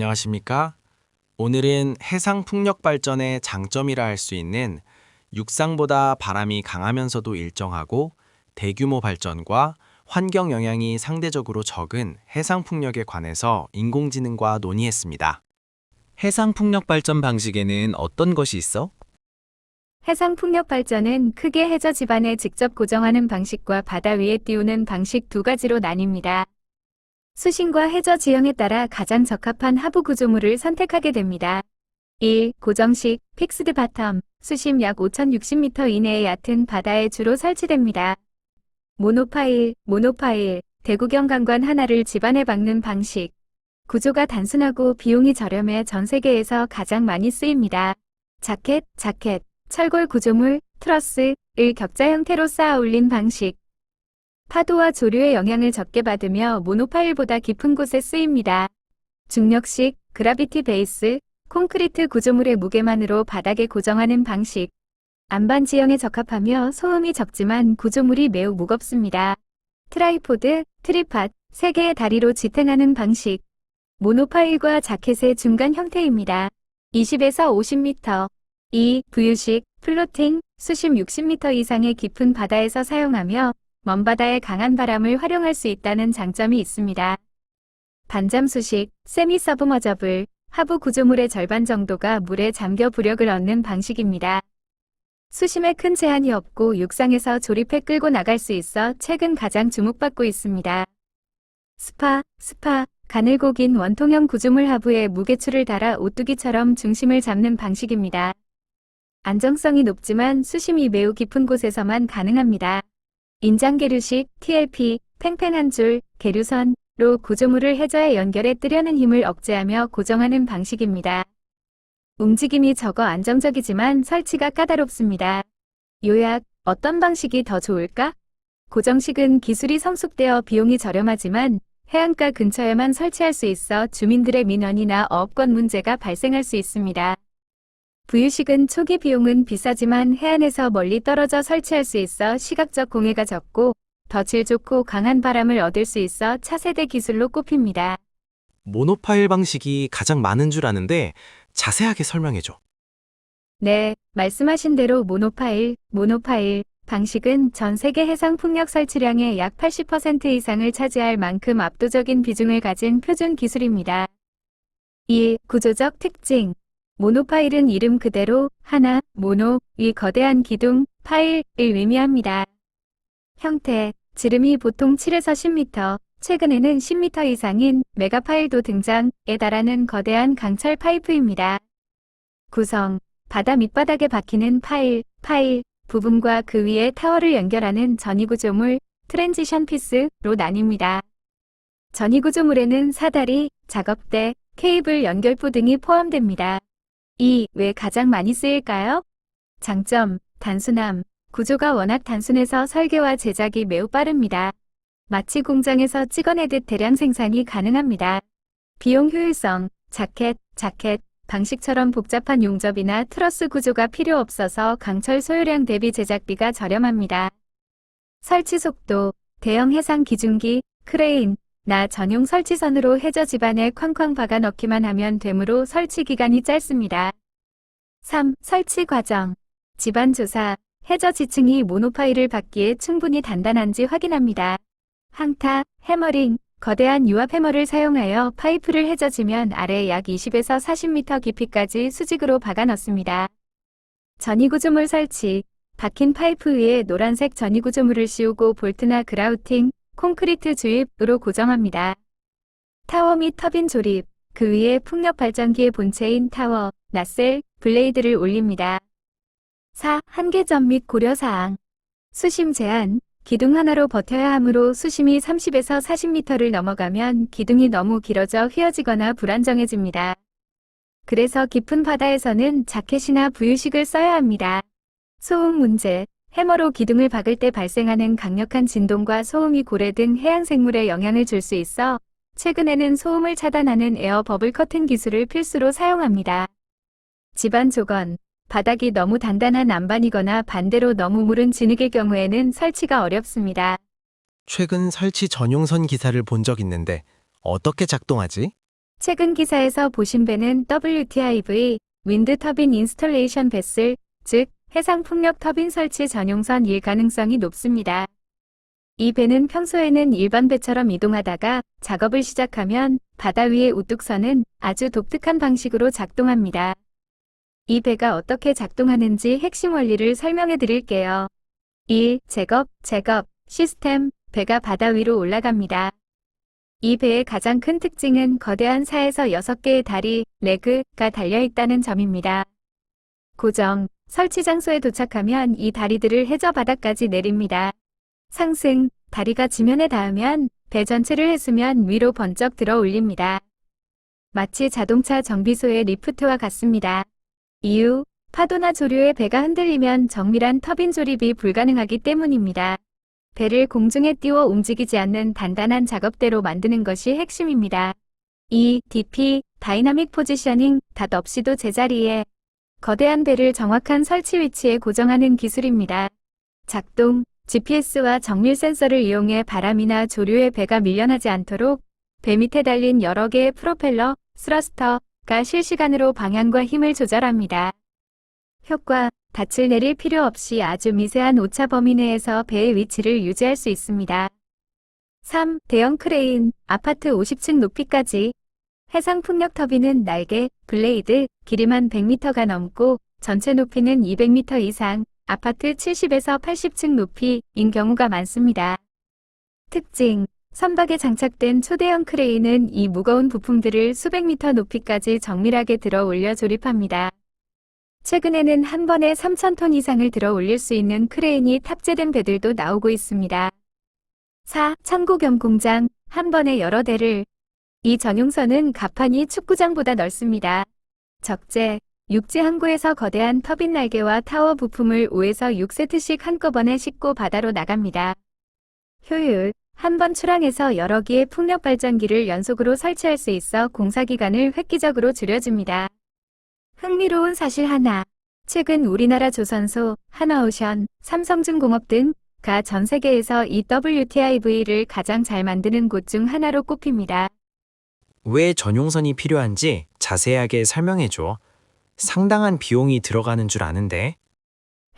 안녕하십니까? 오늘은 해상 풍력 발전의 장점이라 할 수 있는 육상보다 바람이 강하면서도 일정하고 대규모 발전과 환경 영향이 상대적으로 적은 해상 풍력에 관해서 인공지능과 논의했습니다. 해상 풍력 발전 방식에는 어떤 것이 있어? 해상 풍력 발전은 크게 해저 지반에 직접 고정하는 방식과 바다 위에 띄우는 방식 두 가지로 나뉩니다. 수심과 해저 지형에 따라 가장 적합한 하부 구조물을 선택하게 됩니다. 1. 고정식, 픽스드 바텀, 수심 약 5,060m 이내의 얕은 바다에 주로 설치됩니다. 모노파일, 대구경 강관 하나를 지반에 박는 방식. 구조가 단순하고 비용이 저렴해 전 세계에서 가장 많이 쓰입니다. 자켓, 철골 구조물, 트러스을 격자 형태로 쌓아 올린 방식. 파도와 조류의 영향을 적게 받으며 모노파일보다 깊은 곳에 쓰입니다. 중력식, 그라비티 베이스, 콘크리트 구조물의 무게만으로 바닥에 고정하는 방식. 안반 지형에 적합하며 소음이 적지만 구조물이 매우 무겁습니다. 트라이포드, 트리팟, 3개의 다리로 지탱하는 방식. 모노파일과 자켓의 중간 형태입니다. 20에서 50m. 2. 부유식, 플로팅, 수심 60m 이상의 깊은 바다에서 사용하며 먼바다의 강한 바람을 활용할 수 있다는 장점이 있습니다. 반잠수식, 세미 서브머저블, 하부 구조물의 절반 정도가 물에 잠겨 부력을 얻는 방식입니다. 수심에 큰 제한이 없고 육상에서 조립해 끌고 나갈 수 있어 최근 가장 주목받고 있습니다. 스파, 가늘고 긴 원통형 구조물 하부에 무게추를 달아 오뚜기처럼 중심을 잡는 방식입니다. 안정성이 높지만 수심이 매우 깊은 곳에서만 가능합니다. 인장계류식, TLP, 팽팽한 줄, 계류선로 구조물을 해저에 연결해 뜨려는 힘을 억제하며 고정하는 방식입니다. 움직임이 적어 안정적이지만 설치가 까다롭습니다. 요약, 어떤 방식이 더 좋을까? 고정식은 기술이 성숙되어 비용이 저렴하지만 해안가 근처에만 설치할 수 있어 주민들의 민원이나 어업권 문제가 발생할 수 있습니다. 부유식은 초기 비용은 비싸지만 해안에서 멀리 떨어져 설치할 수 있어 시각적 공해가 적고 더 질 좋고 강한 바람을 얻을 수 있어 차세대 기술로 꼽힙니다. 모노파일 방식이 가장 많은 줄 아는데 자세하게 설명해줘. 네, 말씀하신 대로 모노파일 방식은 전 세계 해상 풍력 설치량의 약 80% 이상을 차지할 만큼 압도적인 비중을 가진 표준 기술입니다. 1. 구조적 특징. 모노파일은 이름 그대로 하나, 모노, 이 거대한 기둥, 파일을 의미합니다. 형태, 지름이 보통 7에서 10m, 최근에는 10m 이상인 메가파일도 등장에 달하는 거대한 강철 파이프입니다. 구성, 바다 밑바닥에 박히는 파일 부분과 그 위에 타워를 연결하는 전이구조물, 트랜지션 피스로 나뉩니다. 전이구조물에는 사다리, 작업대, 케이블 연결부 등이 포함됩니다. 왜 가장 많이 쓰일까요? 장점, 단순함, 구조가 워낙 단순해서 설계와 제작이 매우 빠릅니다. 마치 공장에서 찍어내듯 대량 생산이 가능합니다. 비용 효율성, 자켓, 방식처럼 복잡한 용접이나 트러스 구조가 필요 없어서 강철 소요량 대비 제작비가 저렴합니다. 설치 속도, 대형 해상 기중기, 크레인, 전용 설치선으로 해저 지반에 쾅쾅 박아 넣기만 하면 되므로 설치 기간이 짧습니다. 3. 설치 과정. 지반 조사, 해저 지층이 모노파일을 받기에 충분히 단단한지 확인합니다. 항타, 해머링, 거대한 유압 해머를 사용하여 파이프를 해저지면 아래 약 20에서 40m 깊이까지 수직으로 박아 넣습니다. 전이구조물 설치, 박힌 파이프 위에 노란색 전이구조물을 씌우고 볼트나 그라우팅, 콘크리트 주입으로 고정합니다. 타워 및 터빈 조립, 그 위에 풍력 발전기의 본체인 타워, 나셀, 블레이드를 올립니다. 4. 한계점 및 고려사항. 수심 제한, 기둥 하나로 버텨야 하므로 수심이 30에서 40m를 넘어가면 기둥이 너무 길어져 휘어지거나 불안정해집니다. 그래서 깊은 바다에서는 자켓이나 부유식을 써야 합니다. 소음 문제, 해머로 기둥을 박을 때 발생하는 강력한 진동과 소음이 고래 등 해양 생물에 영향을 줄 수 있어 최근에는 소음을 차단하는 에어 버블 커튼 기술을 필수로 사용합니다. 지반 조건, 바닥이 너무 단단한 안반이거나 반대로 너무 무른 진흙일 경우에는 설치가 어렵습니다. 최근 설치 전용선 기사를 본 적 있는데 어떻게 작동하지? 최근 기사에서 보신 배는 WTIV, 윈드 터빈 인스톨레이션 베슬, 즉 해상 풍력 터빈 설치 전용선일 가능성이 높습니다. 이 배는 평소에는 일반 배처럼 이동하다가 작업을 시작하면 바다 위에 우뚝 서는 아주 독특한 방식으로 작동합니다. 이 배가 어떻게 작동하는지 핵심 원리를 설명해 드릴게요. 1. 제거 시스템, 배가 바다 위로 올라갑니다. 이 배의 가장 큰 특징은 거대한 4에서 6개의 다리, 레그가 달려있다는 점입니다. 고정, 설치 장소에 도착하면 이 다리들을 해저 바닥까지 내립니다. 상승, 다리가 지면에 닿으면 배 전체를 해수면 위로 번쩍 들어 올립니다. 마치 자동차 정비소의 리프트와 같습니다. 이유, 파도나 조류에 배가 흔들리면 정밀한 터빈 조립이 불가능하기 때문입니다. 배를 공중에 띄워 움직이지 않는 단단한 작업대로 만드는 것이 핵심입니다. 2. DP, 다이나믹 포지셔닝, 닷 없이도 제자리에 거대한 배를 정확한 설치 위치에 고정하는 기술입니다. 작동, GPS와 정밀 센서를 이용해 바람이나 조류에 배가 밀려나지 않도록 배 밑에 달린 여러 개의 프로펠러, 스러스터가 실시간으로 방향과 힘을 조절합니다. 효과, 닻을 내릴 필요 없이 아주 미세한 오차 범위 내에서 배의 위치를 유지할 수 있습니다. 3. 대형 크레인, 아파트 50층 높이까지. 해상 풍력 터빈은 날개, 블레이드, 길이만 100m가 넘고 전체 높이는 200m 이상, 아파트 70에서 80층 높이인 경우가 많습니다. 특징, 선박에 장착된 초대형 크레인은 이 무거운 부품들을 수백 미터 높이까지 정밀하게 들어 올려 조립합니다. 최근에는 한 번에 3,000톤 이상을 들어 올릴 수 있는 크레인이 탑재된 배들도 나오고 있습니다. 4. 창고 겸 공장, 한 번에 여러 대를. 이 전용선은 가판이 축구장보다 넓습니다. 적재, 육지 항구에서 거대한 터빈 날개와 타워 부품을 5에서 6세트씩 한꺼번에 싣고 바다로 나갑니다. 효율, 한 번 출항해서 여러 개의 풍력 발전기를 연속으로 설치할 수 있어 공사 기간을 획기적으로 줄여줍니다. 흥미로운 사실 하나. 최근 우리나라 조선소, 하나오션, 삼성중공업 등가 전 세계에서 이 WTIV를 가장 잘 만드는 곳 중 하나로 꼽힙니다. 왜 전용선이 필요한지 자세하게 설명해줘. 상당한 비용이 들어가는 줄 아는데.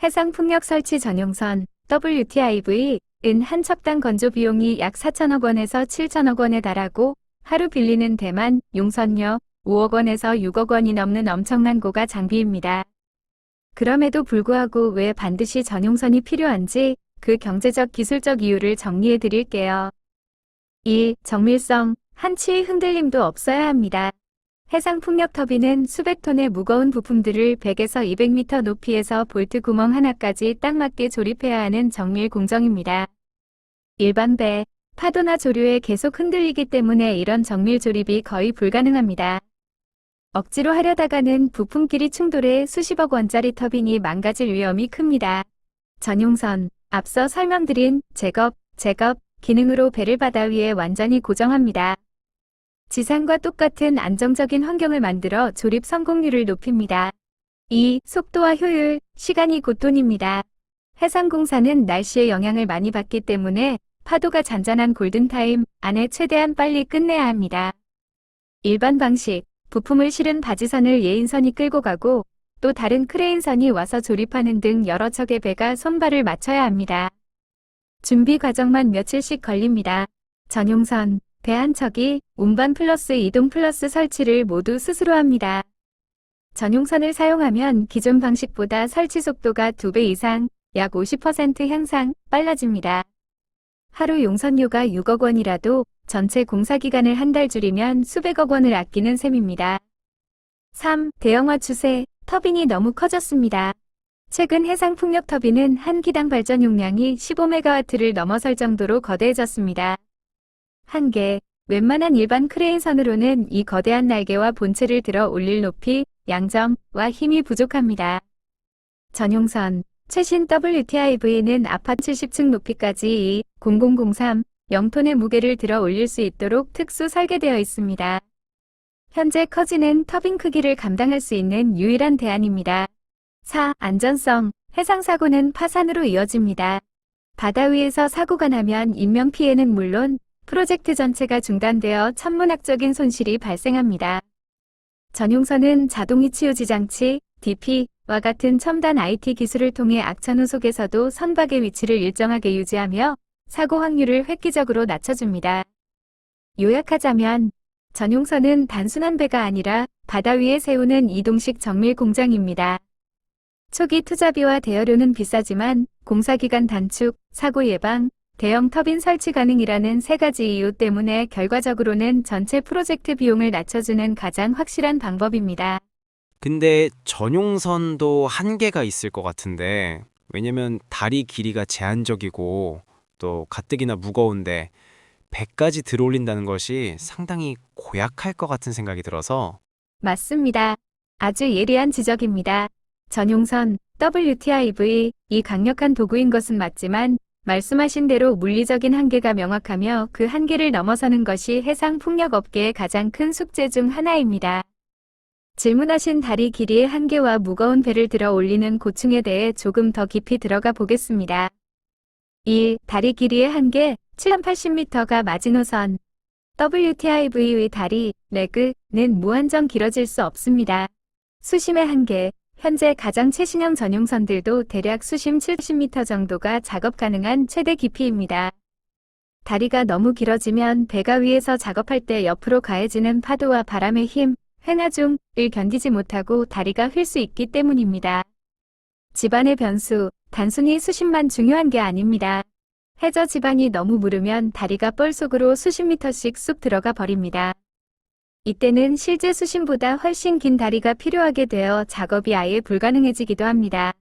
해상 풍력 설치 전용선, WTIV은 한 척당 건조 비용이 약 4천억 원에서 7천억 원에 달하고 하루 빌리는 대만, 용선료 5억 원에서 6억 원이 넘는 엄청난 고가 장비입니다. 그럼에도 불구하고 왜 반드시 전용선이 필요한지 그 경제적 기술적 이유를 정리해 드릴게요. 1. 정밀성, 한치의 흔들림도 없어야 합니다. 해상 풍력 터빈은 수백 톤의 무거운 부품들을 100에서 200m 높이에서 볼트 구멍 하나까지 딱 맞게 조립해야 하는 정밀 공정입니다. 일반 배, 파도나 조류에 계속 흔들리기 때문에 이런 정밀 조립이 거의 불가능합니다. 억지로 하려다가는 부품끼리 충돌해 수십억 원짜리 터빈이 망가질 위험이 큽니다. 전용선, 앞서 설명드린 제거 기능으로 배를 바다 위에 완전히 고정합니다. 지상과 똑같은 안정적인 환경을 만들어 조립 성공률을 높입니다. 2. 속도와 효율, 시간이 곧 돈입니다. 해상공사는 날씨의 영향을 많이 받기 때문에 파도가 잔잔한 골든타임 안에 최대한 빨리 끝내야 합니다. 일반 방식, 부품을 실은 바지선을 예인선이 끌고 가고 또 다른 크레인선이 와서 조립하는 등 여러 척의 배가 손발을 맞춰야 합니다. 준비 과정만 며칠씩 걸립니다. 전용선, 배 한 척이 운반 플러스 이동 플러스 설치를 모두 스스로 합니다. 전용선을 사용하면 기존 방식보다 설치 속도가 2배 이상, 약 50% 향상 빨라집니다. 하루 용선료가 6억 원이라도 전체 공사 기간을 한 달 줄이면 수백억 원을 아끼는 셈입니다. 3. 대형화 추세, 터빈이 너무 커졌습니다. 최근 해상 풍력 터빈은 한 기당 발전 용량이 15메가와트를 넘어설 정도로 거대해졌습니다. 한계, 웬만한 일반 크레인선으로는 이 거대한 날개와 본체를 들어 올릴 높이, 양점과 힘이 부족합니다. 전용선, 최신 WTIV는 아파트 70층 높이까지 0003 0톤의 무게를 들어 올릴 수 있도록 특수 설계되어 있습니다. 현재 커지는 터빈 크기를 감당할 수 있는 유일한 대안입니다. 4. 안전성, 해상사고는 파산으로 이어집니다. 바다 위에서 사고가 나면 인명피해는 물론 프로젝트 전체가 중단되어 천문학적인 손실이 발생합니다. 전용선은 자동이치유지 장치, DP와 같은 첨단 IT 기술을 통해 악천후 속에서도 선박의 위치를 일정하게 유지하며 사고 확률을 획기적으로 낮춰줍니다. 요약하자면 전용선은 단순한 배가 아니라 바다 위에 세우는 이동식 정밀 공장입니다. 초기 투자비와 대여료는 비싸지만 공사기간 단축, 사고 예방, 대형 터빈 설치 가능이라는 세 가지 이유 때문에 결과적으로는 전체 프로젝트 비용을 낮춰주는 가장 확실한 방법입니다. 근데 전용선도 한계가 있을 것 같은데, 왜냐면 다리 길이가 제한적이고 또 가뜩이나 무거운데 배까지 들어올린다는 것이 상당히 고약할 것 같은 생각이 들어서. 맞습니다. 아주 예리한 지적입니다. 전용선, WTIV, 이 강력한 도구인 것은 맞지만 말씀하신 대로 물리적인 한계가 명확하며 그 한계를 넘어서는 것이 해상 풍력업계의 가장 큰 숙제 중 하나입니다. 질문하신 다리 길이의 한계와 무거운 배를 들어 올리는 고충에 대해 조금 더 깊이 들어가 보겠습니다. 1. 다리 길이의 한계, 780m가 마지노선. WTIV의 다리, 레그는 무한정 길어질 수 없습니다. 수심의 한계, 현재 가장 최신형 전용선들도 대략 수심 70m 정도가 작업 가능한 최대 깊이입니다. 다리가 너무 길어지면 배가 위에서 작업할 때 옆으로 가해지는 파도와 바람의 힘, 횡하중을 견디지 못하고 다리가 휠 수 있기 때문입니다. 지반의 변수, 단순히 수심만 중요한 게 아닙니다. 해저 지반이 너무 무르면 다리가 뻘 속으로 수십 미터씩 쑥 들어가 버립니다. 이때는 실제 수심보다 훨씬 긴 다리가 필요하게 되어 작업이 아예 불가능해지기도 합니다.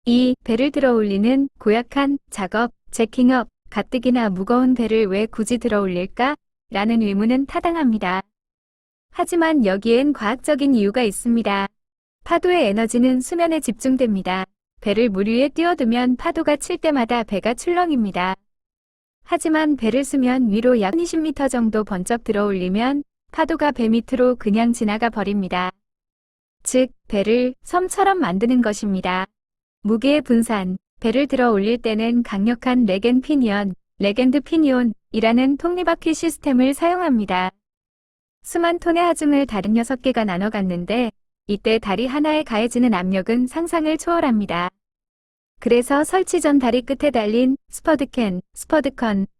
2. 배를 들어 올리는 고약한 작업, 제킹업, 가뜩이나 무거운 배를 왜 굳이 들어 올릴까? 라는 의문은 타당합니다. 하지만 여기엔 과학적인 이유가 있습니다. 파도의 에너지는 수면에 집중됩니다. 배를 물 위에 띄워두면 파도가 칠 때마다 배가 출렁입니다. 하지만 배를 수면 위로 약 20m 정도 번쩍 들어 올리면 파도가 배 밑으로 그냥 지나가 버립니다. 즉, 배를 섬처럼 만드는 것입니다. 무게의 분산, 배를 들어 올릴 때는 강력한 레겐 피니언, 레겐드 피니온이라는 톱니바퀴 시스템을 사용합니다. 수만 톤의 하중을 다른 6개가 나눠 갖는데 이때 다리 하나에 가해지는 압력은 상상을 초월합니다. 그래서 설치 전 다리 끝에 달린 스퍼드컨,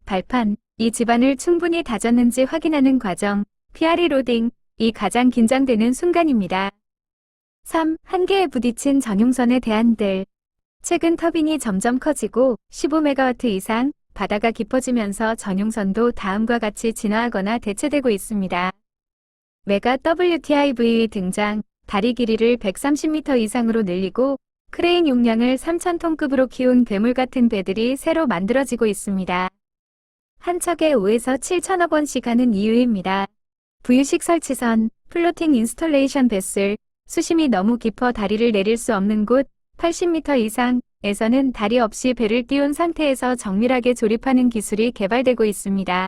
발판, 이 지반을 충분히 다졌는지 확인하는 과정, PRE 로딩이 가장 긴장되는 순간입니다. 3. 한계에 부딪힌 전용선의 대안들. 최근 터빈이 점점 커지고 15MW 이상, 바다가 깊어지면서 전용선도 다음과 같이 진화하거나 대체되고 있습니다. 메가 WTIV 등장, 다리 길이를 130m 이상으로 늘리고 크레인 용량을 3,000톤급으로 키운 괴물 같은 배들이 새로 만들어지고 있습니다. 한 척에 5에서 7천억 원씩 하는 이유입니다. 부유식 설치선, 플로팅 인스톨레이션 베슬, 수심이 너무 깊어 다리를 내릴 수 없는 곳, 80m 이상에서는 다리 없이 배를 띄운 상태에서 정밀하게 조립하는 기술이 개발되고 있습니다.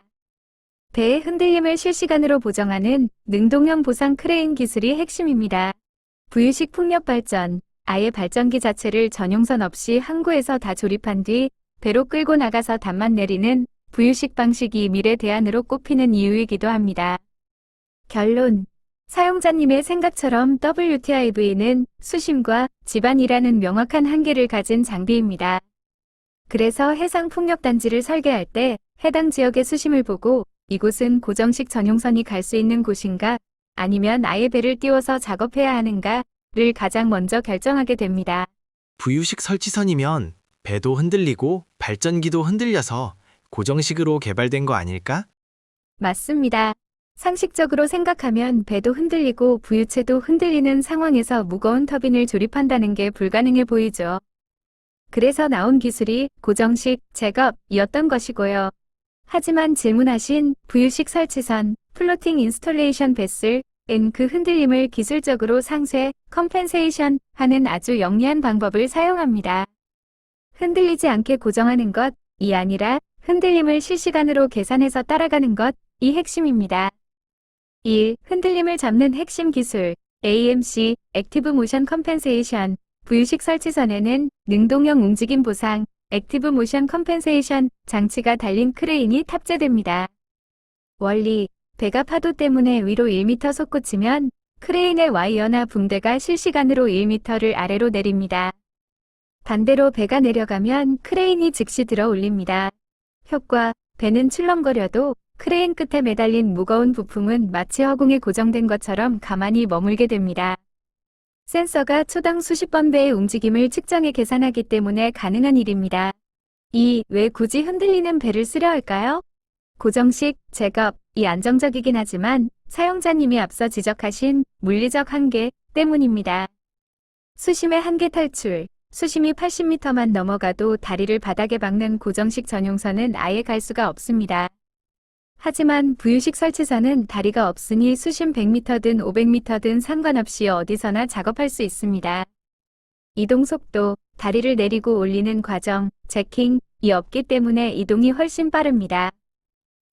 배의 흔들림을 실시간으로 보정하는 능동형 보상 크레인 기술이 핵심입니다. 부유식 풍력 발전, 아예 발전기 자체를 전용선 없이 항구에서 다 조립한 뒤 배로 끌고 나가서 담만 내리는 부유식 방식이 미래 대안으로 꼽히는 이유이기도 합니다. 결론. 사용자님의 생각처럼 WTIV는 수심과 지반이라는 명확한 한계를 가진 장비입니다. 그래서 해상풍력단지를 설계할 때 해당 지역의 수심을 보고 이곳은 고정식 전용선이 갈 수 있는 곳인가 아니면 아예 배를 띄워서 작업해야 하는가를 가장 먼저 결정하게 됩니다. 부유식 설치선이면 배도 흔들리고 발전기도 흔들려서 고정식으로 개발된 거 아닐까? 맞습니다. 상식적으로 생각하면 배도 흔들리고 부유체도 흔들리는 상황에서 무거운 터빈을 조립한다는 게 불가능해 보이죠. 그래서 나온 기술이 고정식 제겁이었던 것이고요. 하지만 질문하신 부유식 설치선, 플로팅 인스톨레이션 베슬은 그 흔들림을 기술적으로 상쇄, 컴펜세이션 하는 아주 영리한 방법을 사용합니다. 흔들리지 않게 고정하는 것이 아니라 흔들림을 실시간으로 계산해서 따라가는 것이 핵심입니다. 1. 흔들림을 잡는 핵심 기술 AMC, 액티브 모션 컴펜세이션. 부유식 설치선에는 능동형 움직임 보상 액티브 모션 컴펜세이션 장치가 달린 크레인이 탑재됩니다. 원리, 배가 파도 때문에 위로 1m 솟구치면 크레인의 와이어나 붕대가 실시간으로 1m를 아래로 내립니다. 반대로 배가 내려가면 크레인이 즉시 들어 올립니다. 효과, 배는 출렁거려도 크레인 끝에 매달린 무거운 부품은 마치 허공에 고정된 것처럼 가만히 머물게 됩니다. 센서가 초당 수십 번 배의 움직임을 측정해 계산하기 때문에 가능한 일입니다. 왜 굳이 흔들리는 배를 쓰려 할까요? 고정식, 제겁이 안정적이긴 하지만 사용자님이 앞서 지적하신 물리적 한계 때문입니다. 수심의 한계 탈출, 수심이 80m만 넘어가도 다리를 바닥에 박는 고정식 전용선은 아예 갈 수가 없습니다. 하지만 부유식 설치선은 다리가 없으니 수심 100m든 500m든 상관없이 어디서나 작업할 수 있습니다. 이동 속도, 다리를 내리고 올리는 과정, 제킹이 없기 때문에 이동이 훨씬 빠릅니다.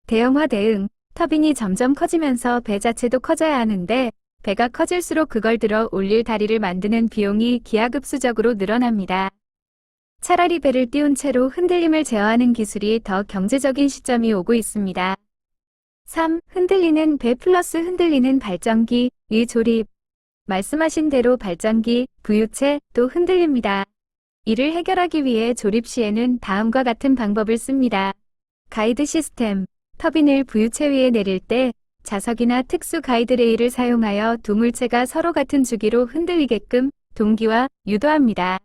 대형화 대응, 터빈이 점점 커지면서 배 자체도 커져야 하는데 배가 커질수록 그걸 들어 올릴 다리를 만드는 비용이 기하급수적으로 늘어납니다. 차라리 배를 띄운 채로 흔들림을 제어하는 기술이 더 경제적인 시점이 오고 있습니다. 3. 흔들리는 배 플러스 흔들리는 발전기, 의 조립. 말씀하신 대로 발전기, 부유체도 흔들립니다. 이를 해결하기 위해 조립 시에는 다음과 같은 방법을 씁니다. 가이드 시스템, 터빈을 부유체 위에 내릴 때 자석이나 특수 가이드레일을 사용하여 두 물체가 서로 같은 주기로 흔들리게끔 동기화, 유도합니다.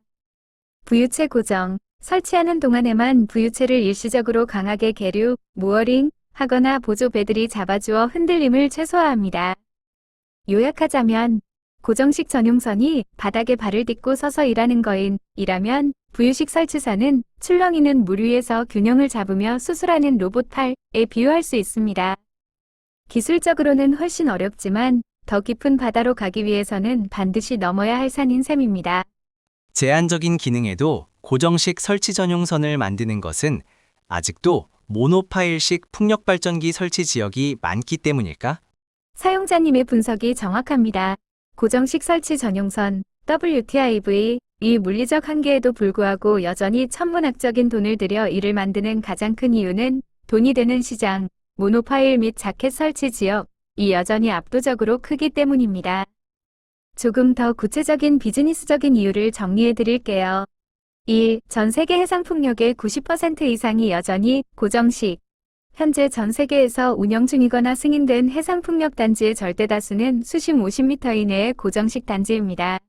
부유체 고정, 설치하는 동안에만 부유체를 일시적으로 강하게 계류, 무어링 하거나 보조 배들이 잡아주어 흔들림을 최소화합니다. 요약하자면 고정식 전용선이 바닥에 발을 딛고 서서 일하는 거인이라면 부유식 설치선은 출렁이는 물 위에서 균형을 잡으며 수술하는 로봇 팔에 비유할 수 있습니다. 기술적으로는 훨씬 어렵지만 더 깊은 바다로 가기 위해서는 반드시 넘어야 할 산인 셈입니다. 제한적인 기능에도 고정식 설치 전용선을 만드는 것은 아직도 모노파일식 풍력발전기 설치 지역이 많기 때문일까? 사용자님의 분석이 정확합니다. 고정식 설치 전용선 WTIV 이 물리적 한계에도 불구하고 여전히 천문학적인 돈을 들여 이를 만드는 가장 큰 이유는 돈이 되는 시장, 모노파일 및 자켓 설치 지역이 여전히 압도적으로 크기 때문입니다. 조금 더 구체적인 비즈니스적인 이유를 정리해 드릴게요. 1. 전 세계 해상 풍력의 90% 이상이 여전히 고정식. 현재 전 세계에서 운영 중이거나 승인된 해상 풍력 단지의 절대 다수는 수심 50m 이내의 고정식 단지입니다.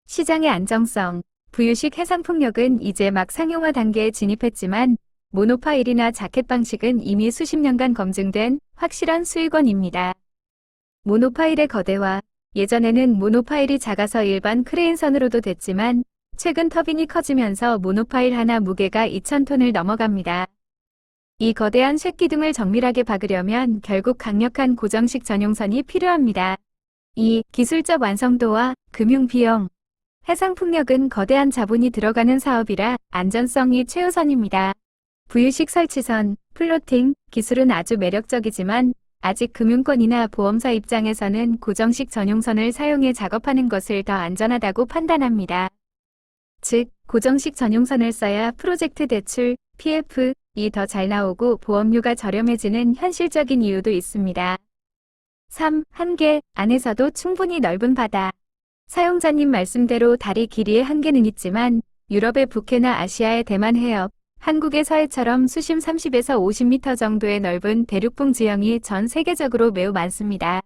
시장의 안정성. 부유식 해상 풍력은 이제 막 상용화 단계에 진입했지만 모노파일이나 자켓 방식은 이미 수십 년간 검증된 확실한 수익원입니다. 모노파일의 거대화. 예전에는 모노파일이 작아서 일반 크레인선으로도 됐지만 최근 터빈이 커지면서 모노파일 하나 무게가 2,000톤을 넘어갑니다. 이 거대한 쇳기둥을 정밀하게 박으려면 결국 강력한 고정식 전용선이 필요합니다. 2. 기술적 완성도와 금융 비용. 해상 풍력은 거대한 자본이 들어가는 사업이라 안전성이 최우선입니다. 부유식 설치선, 플로팅 기술은 아주 매력적이지만 아직 금융권이나 보험사 입장에서는 고정식 전용선을 사용해 작업하는 것을 더 안전하다고 판단합니다. 즉, 고정식 전용선을 써야 프로젝트 대출, PF이 더 잘 나오고 보험료가 저렴해지는 현실적인 이유도 있습니다. 3. 한계 안에서도 충분히 넓은 바다. 사용자님 말씀대로 다리 길이의 한계는 있지만 유럽의 북해나 아시아의 대만 해협, 한국의 서해처럼 수심 30에서 50m 정도의 넓은 대륙붕 지형이 전 세계적으로 매우 많습니다.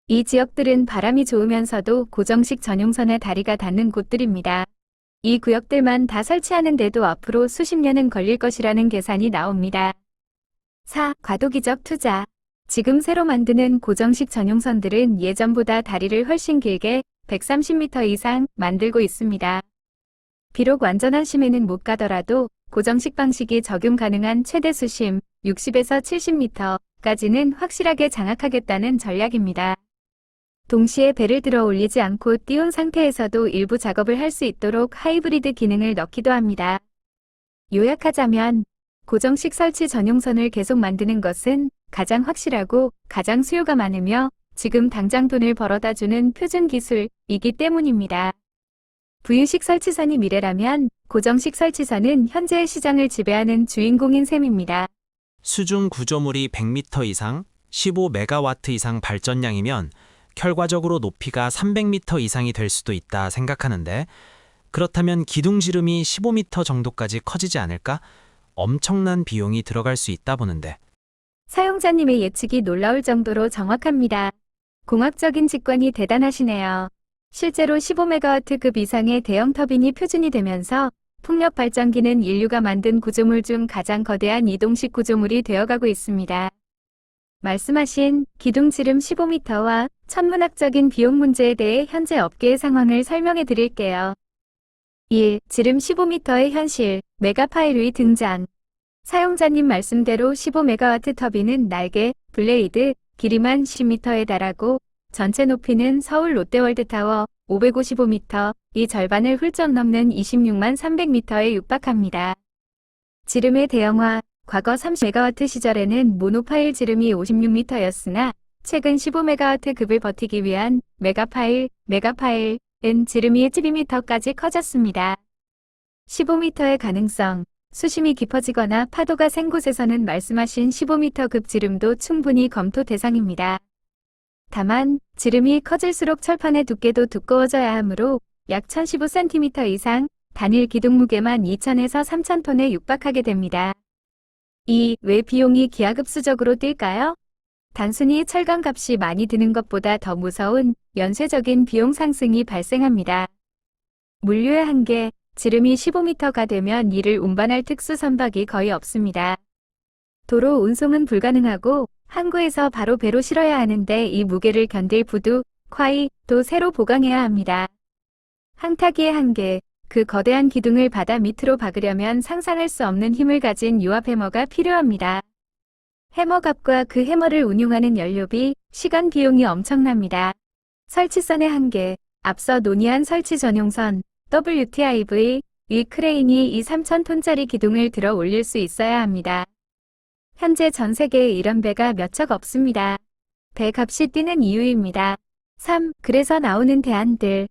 이 지역들은 바람이 좋으면서도 고정식 전용선의 다리가 닿는 곳들입니다. 이 구역들만 다 설치하는데도 앞으로 수십 년은 걸릴 것이라는 계산이 나옵니다. 4. 과도기적 투자. 지금 새로 만드는 고정식 전용선들은 예전보다 다리를 훨씬 길게 130m 이상 만들고 있습니다. 비록 완전한 심해는 못 가더라도 고정식 방식이 적용 가능한 최대 수심 60에서 70m까지는 확실하게 장악하겠다는 전략입니다. 동시에 배를 들어 올리지 않고 띄운 상태에서도 일부 작업을 할 수 있도록 하이브리드 기능을 넣기도 합니다. 요약하자면 고정식 설치 전용선을 계속 만드는 것은 가장 확실하고 가장 수요가 많으며 지금 당장 돈을 벌어다 주는 표준 기술이기 때문입니다. 부유식 설치선이 미래라면 고정식 설치선은 현재의 시장을 지배하는 주인공인 셈입니다. 수중 구조물이 100m 이상, 15메가와트 이상 발전량이면 결과적으로 높이가 300m 이상이 될 수도 있다 생각하는데, 그렇다면 기둥지름이 15m 정도까지 커지지 않을까? 엄청난 비용이 들어갈 수 있다 보는데. 사용자님의 예측이 놀라울 정도로 정확합니다. 공학적인 직관이 대단하시네요. 실제로 15메가와트급 이상의 대형 터빈이 표준이 되면서 풍력 발전기는 인류가 만든 구조물 중 가장 거대한 이동식 구조물이 되어가고 있습니다. 말씀하신 기둥지름 15m와 천문학적인 비용 문제에 대해 현재 업계의 상황을 설명해 드릴게요. 1. 지름 15m의 현실, 메가파일의 등장. 사용자님 말씀대로 15메가와트 터빈은 날개, 블레이드, 길이만 10m에 달하고 전체 높이는 서울 롯데월드타워 555m, 이 절반을 훌쩍 넘는 26만 300m에 육박합니다. 지름의 대형화, 과거 30메가와트 시절에는 모노파일 지름이 56m였으나 최근 15메가와트급을 버티기 위한 메가파일은 지름이 12m까지 커졌습니다. 15m의 가능성, 수심이 깊어지거나 파도가 센 곳에서는 말씀하신 15m급 지름도 충분히 검토 대상입니다. 다만 지름이 커질수록 철판의 두께도 두꺼워져야 하므로 약 1015cm 이상, 단일 기둥 무게만 2000에서 3000톤에 육박하게 됩니다. 2. 왜 비용이 기하급수적으로 뛸까요? 단순히 철강값이 많이 드는 것보다 더 무서운 연쇄적인 비용 상승이 발생합니다. 물류의 한계, 지름이 15m가 되면 이를 운반할 특수 선박이 거의 없습니다. 도로 운송은 불가능하고 항구에서 바로 배로 실어야 하는데 이 무게를 견딜 부두, 콰이도 새로 보강해야 합니다. 항타기의 한계, 그 거대한 기둥을 바다 밑으로 박으려면 상상할 수 없는 힘을 가진 유압 해머가 필요합니다. 해머값과 그 해머를 운용하는 연료비, 시간 비용이 엄청납니다. 설치선의 한계, 앞서 논의한 설치 전용선, WTIV, 이 크레인이 이 3000톤짜리 기둥을 들어 올릴 수 있어야 합니다. 현재 전 세계에 이런 배가 몇 척 없습니다. 배 값이 뛰는 이유입니다. 3. 그래서 나오는 대안들.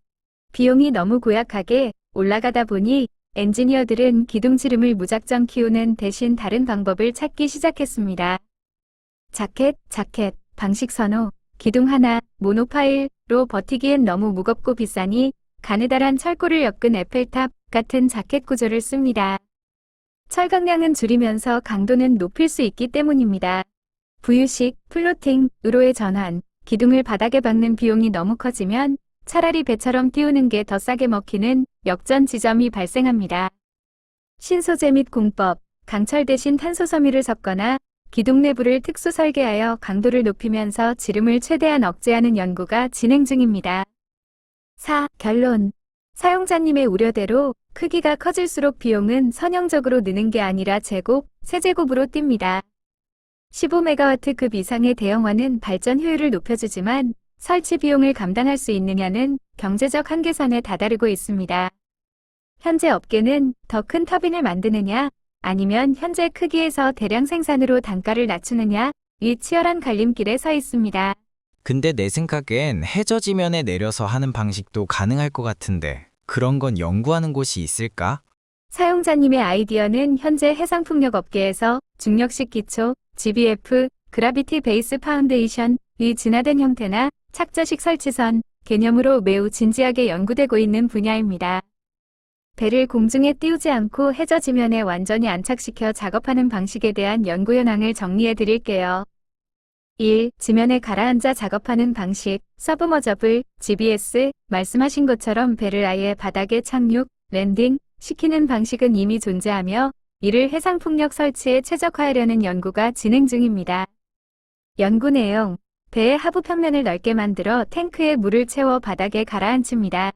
비용이 너무 고약하게 올라가다 보니 엔지니어들은 기둥지름을 무작정 키우는 대신 다른 방법을 찾기 시작했습니다. 자켓, 방식 선호, 기둥 하나, 모노파일로 버티기엔 너무 무겁고 비싸니 가느다란 철골을 엮은 에펠탑 같은 자켓 구조를 씁니다. 철강량은 줄이면서 강도는 높일 수 있기 때문입니다. 부유식, 플로팅으로의 전환, 기둥을 바닥에 박는 비용이 너무 커지면 차라리 배처럼 띄우는 게 더 싸게 먹히는 역전 지점이 발생합니다. 신소재 및 공법, 강철 대신 탄소 섬유를 섞거나 기둥 내부를 특수 설계하여 강도를 높이면서 지름을 최대한 억제하는 연구가 진행 중입니다. 4. 결론. 사용자님의 우려대로 크기가 커질수록 비용은 선형적으로 느는 게 아니라 제곱, 세제곱으로 뜁니다. 15메가와트급 이상의 대형화는 발전 효율을 높여주지만 설치 비용을 감당할 수 있느냐는 경제적 한계선에 다다르고 있습니다. 현재 업계는 더 큰 터빈을 만드느냐, 아니면 현재 크기에서 대량 생산으로 단가를 낮추느냐, 이 치열한 갈림길에 서 있습니다. 근데 내 생각엔 해저 지면에 내려서 하는 방식도 가능할 것 같은데 그런 건 연구하는 곳이 있을까? 사용자님의 아이디어는 현재 해상풍력 업계에서 중력식 기초, GBF, 그라비티 베이스 파운데이션의 진화된 형태나 착저식 설치선 개념으로 매우 진지하게 연구되고 있는 분야입니다. 배를 공중에 띄우지 않고 해저 지면에 완전히 안착시켜 작업하는 방식에 대한 연구 현황을 정리해 드릴게요. 1. 지면에 가라앉아 작업하는 방식, 서브머저블, GBS, 말씀하신 것처럼 배를 아예 바닥에 착륙, 랜딩, 시키는 방식은 이미 존재하며 이를 해상풍력 설치에 최적화하려는 연구가 진행 중입니다. 연구 내용, 배의 하부 평면을 넓게 만들어 탱크에 물을 채워 바닥에 가라앉힙니다.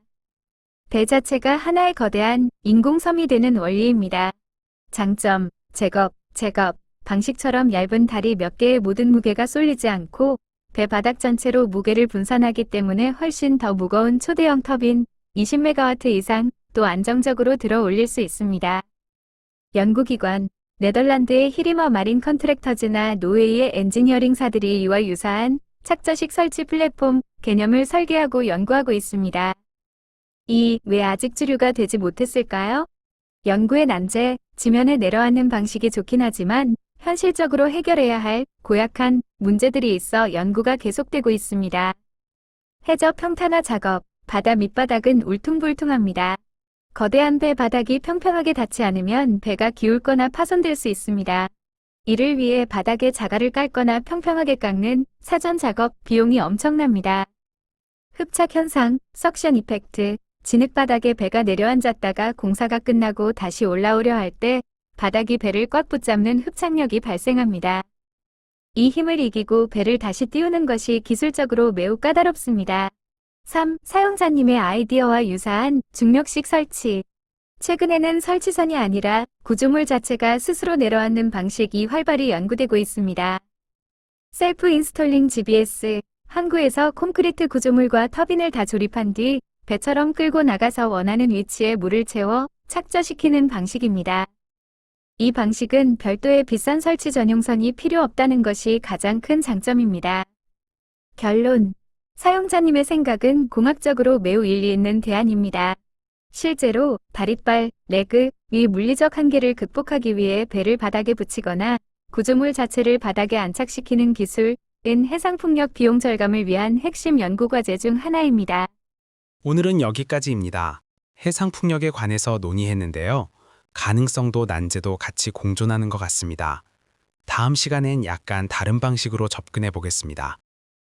배 자체가 하나의 거대한 인공섬이 되는 원리입니다. 장점, 제겁, 방식처럼 얇은 다리 몇 개의 모든 무게가 쏠리지 않고 배 바닥 전체로 무게를 분산하기 때문에 훨씬 더 무거운 초대형 터빈 20메가와트 이상 또 안정적으로 들어 올릴 수 있습니다. 연구기관, 네덜란드의 히리머 마린 컨트랙터즈나 노웨이의 엔지니어링사들이 이와 유사한 착저식 설치 플랫폼 개념을 설계하고 연구하고 있습니다. 왜 아직 주류가 되지 못했을까요? 연구의 난제, 지면에 내려앉는 방식이 좋긴 하지만 현실적으로 해결해야 할 고약한 문제들이 있어 연구가 계속되고 있습니다. 해저 평탄화 작업, 바다 밑바닥은 울퉁불퉁합니다. 거대한 배 바닥이 평평하게 닿지 않으면 배가 기울거나 파손될 수 있습니다. 이를 위해 바닥에 자갈을 깔거나 평평하게 깎는 사전 작업 비용이 엄청납니다. 흡착 현상, 석션 이펙트, 진흙 바닥에 배가 내려앉았다가 공사가 끝나고 다시 올라오려 할 때 바닥이 배를 꽉 붙잡는 흡착력이 발생합니다. 이 힘을 이기고 배를 다시 띄우는 것이 기술적으로 매우 까다롭습니다. 3. 사용자님의 아이디어와 유사한 중력식 설치. 최근에는 설치선이 아니라 구조물 자체가 스스로 내려앉는 방식이 활발히 연구되고 있습니다. 셀프 인스톨링 GBS, 항구에서 콘크리트 구조물과 터빈을 다 조립한 뒤 배처럼 끌고 나가서 원하는 위치에 물을 채워 착저시키는 방식입니다. 이 방식은 별도의 비싼 설치 전용선이 필요 없다는 것이 가장 큰 장점입니다. 결론. 사용자님의 생각은 공학적으로 매우 일리 있는 대안입니다. 실제로 다리빨, 레그, 위 물리적 한계를 극복하기 위해 배를 바닥에 붙이거나 구조물 자체를 바닥에 안착시키는 기술은 해상풍력 비용 절감을 위한 핵심 연구과제 중 하나입니다. 오늘은 여기까지입니다. 해상풍력에 관해서 논의했는데요. 가능성도 난제도 같이 공존하는 것 같습니다. 다음 시간엔 약간 다른 방식으로 접근해 보겠습니다.